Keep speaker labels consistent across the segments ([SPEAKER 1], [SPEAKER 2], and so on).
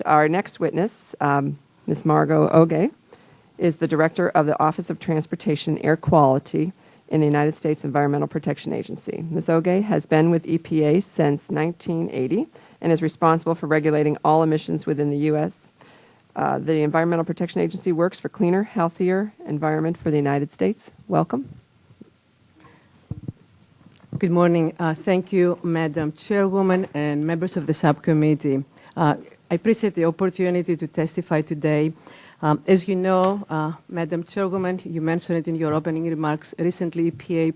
[SPEAKER 1] Our next witness, Ms. Margo Oge, is the Director of the Office of Transportation Air Quality in the United States Environmental Protection Agency. Ms. Oge has been with EPA since 1980 and is responsible for regulating all emissions within the U.S. The Environmental Protection Agency works for cleaner, healthier environment for the United States. Welcome.
[SPEAKER 2] Good morning. Thank you, Madam Chairwoman and members of the subcommittee. I appreciate the opportunity to testify today. As you know, Madam Chairwoman, you mentioned it in your opening remarks, recently EPA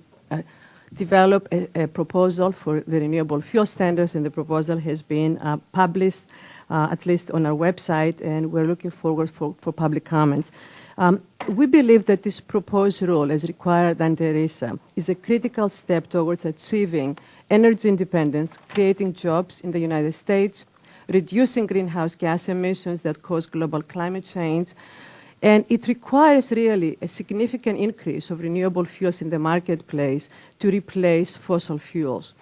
[SPEAKER 2] developed a proposal for the renewable fuel standards, and the proposal has been published, at least on our website, and we're looking forward for public comments. We believe that this proposed rule, as required under ERISA, is a critical step towards achieving energy independence, creating jobs in the United States, reducing greenhouse gas emissions that cause global climate change, and it requires really a significant increase of renewable fuels in the marketplace to replace fossil fuels.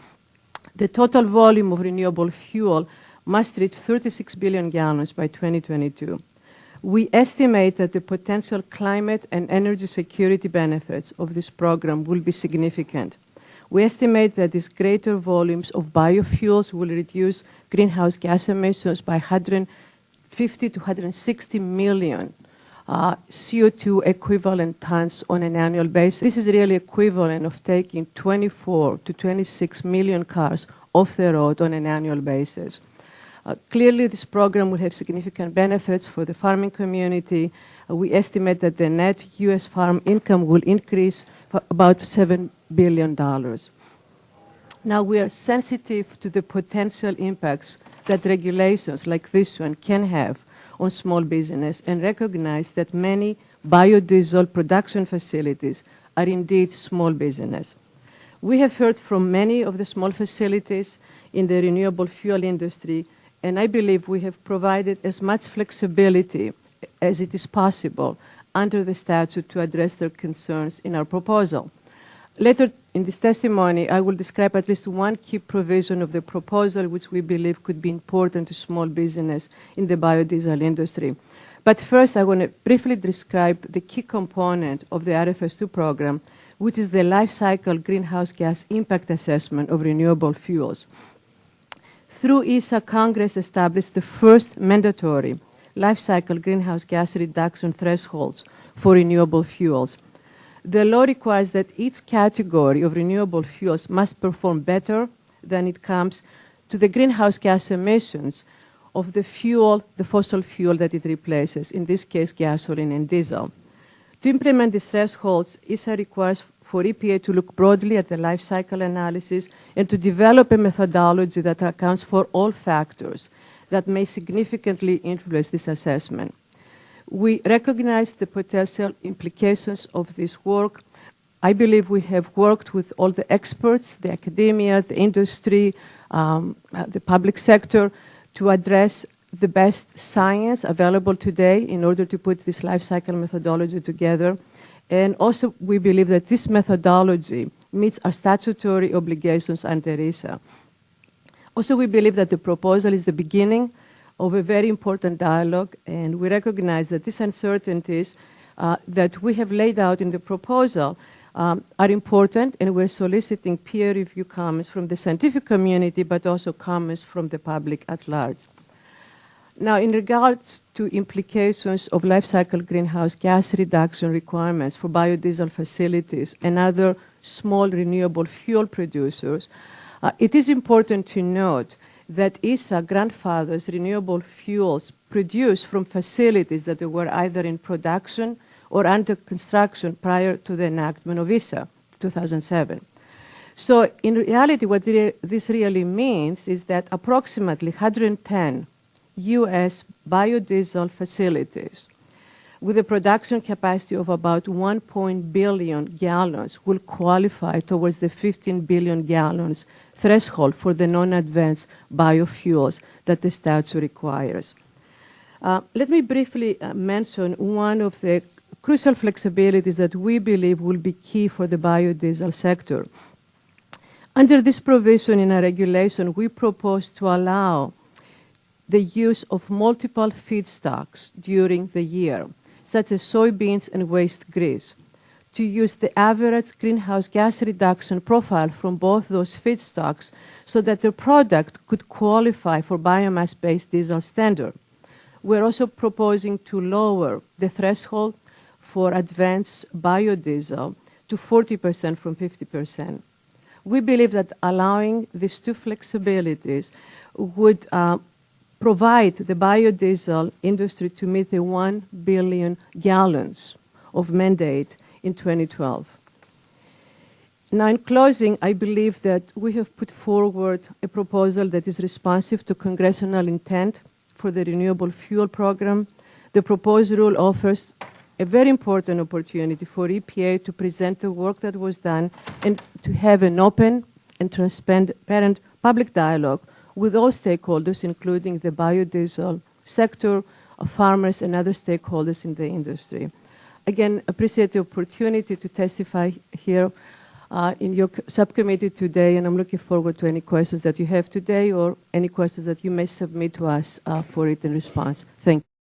[SPEAKER 2] The total volume of renewable fuel must reach 36 billion gallons by 2022. We estimate that the potential climate and energy security benefits of this program will be significant. We estimate that these greater volumes of biofuels will reduce greenhouse gas emissions by 150 to 160 million CO2 equivalent tons on an annual basis. This is really equivalent of taking 24 to 26 million cars off the road on an annual basis. Clearly, this program will have significant benefits for the farming community. We estimate that the net U.S. farm income will increase for about $7 billion. Now, we are sensitive to the potential impacts that regulations like this one can have on small business and recognize that many biodiesel production facilities are indeed small business. We have heard from many of the small facilities in the renewable fuel industry, and I believe we have provided as much flexibility as it is possible under the statute to address their concerns in our proposal. Later in this testimony, I will describe at least one key provision of the proposal which we believe could be important to small business in the biodiesel industry. But first, I want to briefly describe the key component of the RFS2 program, which is the life cycle greenhouse gas impact assessment of renewable fuels. Through ESA, Congress established the first mandatory life cycle greenhouse gas reduction thresholds for renewable fuels. The law requires that each category of renewable fuels must perform better than it comes to the greenhouse gas emissions of the fuel, the fossil fuel that it replaces, in this case gasoline and diesel. To implement these thresholds, ESA requires for EPA to look broadly at the life cycle analysis and to develop a methodology that accounts for all factors that may significantly influence this assessment. We recognize the potential implications of this work. I believe we have worked with all the experts, the academia, the industry, the public sector, to address the best science available today in order to put this life cycle methodology together. And also, we believe that this methodology meets our statutory obligations under ERISA. Also, we believe that the proposal is the beginning of a very important dialogue, and we recognize that these uncertainties that we have laid out in the proposal are important, and we're soliciting peer review comments from the scientific community, but also comments from the public at large. Now, in regards to implications of life cycle greenhouse gas reduction requirements for biodiesel facilities and other small renewable fuel producers, it is important to note that ESA grandfathers renewable fuels produced from facilities that were either in production or under construction prior to the enactment of ESA, 2007. So in reality, what this really means is that approximately 110 U.S. biodiesel facilities with a production capacity of about 1 billion gallons will qualify towards the 15 billion gallons threshold for the non-advanced biofuels that the statute requires. Let me briefly mention one of the crucial flexibilities that we believe will be key for the biodiesel sector. Under this provision in our regulation, we propose to allow the use of multiple feedstocks during the year, such as soybeans and waste grease, to use the average greenhouse gas reduction profile from both those feedstocks so that the product could qualify for biomass-based diesel standard. We're also proposing to lower the threshold for advanced biodiesel to 40% from 50%. We believe that allowing these two flexibilities would provide the biodiesel industry to meet the 1 billion gallons of mandate in 2012. Now, in closing, I believe that we have put forward a proposal that is responsive to congressional intent for the Renewable Fuel Program. The proposed rule offers a very important opportunity for EPA to present the work that was done and to have an open and transparent public dialogue with all stakeholders, including the biodiesel sector, farmers, and other stakeholders in the industry. Again, appreciate the opportunity to testify here in your subcommittee today, and I'm looking forward to any questions that you have today or any questions that you may submit to us for written response. Thank you.